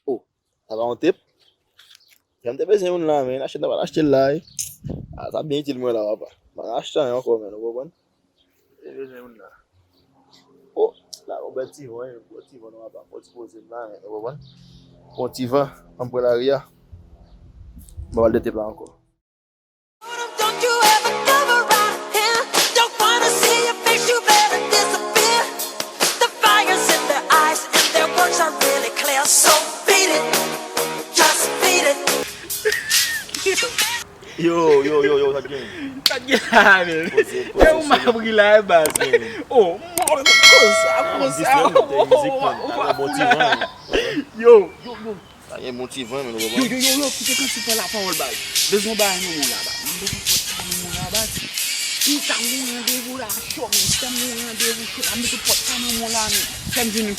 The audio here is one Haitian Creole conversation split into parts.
Oh, ça va en tip? J'aime te passer une là, mais achète pas acheter là. Ah, ça bien utile moi là, papa. Bah, acheter encore, mais vous comprenez? Oh, là, on va tirer, on va tirer, on va pas poser là, vous comprenez? On tire, on prend l'arrière. On va le tip là encore. Don't you ever come around here. Don't wanna see your face, you better disappear. The fire's in their eyes and their words are really clear. So beat it, just beat it. Yo, ça gagne. Tá guiando. É uma brigada base. Oh, mora no Yo. Ça y est motivant, mais nous Yo, qui te quand tu parles la parole base. Besoin ba nous là-bas. Nous là-bas. Nous avons un rendez-vous là, chaud, nous avons un rendez-vous chaud, nous te porte nous là, femme venu.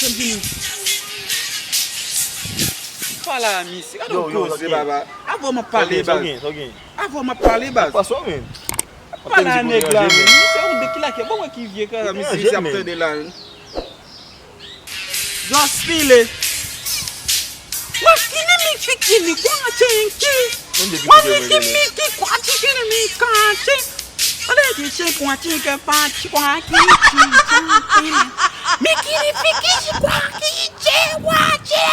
Fala, miss. Yo, baba. Avant m'a parler base. Avant m'a parler base. Pas soi, mais. Fala nèg là, c'est un de qui là qui bon qui vient quand miss c'est après de là. Just feel it. Wakini mikini kwa chinki. Wakini miki kwa chinki mikati. Ole kiche kwa chinki pati kwa kichi. Mikini fikisi kwa kiche wache.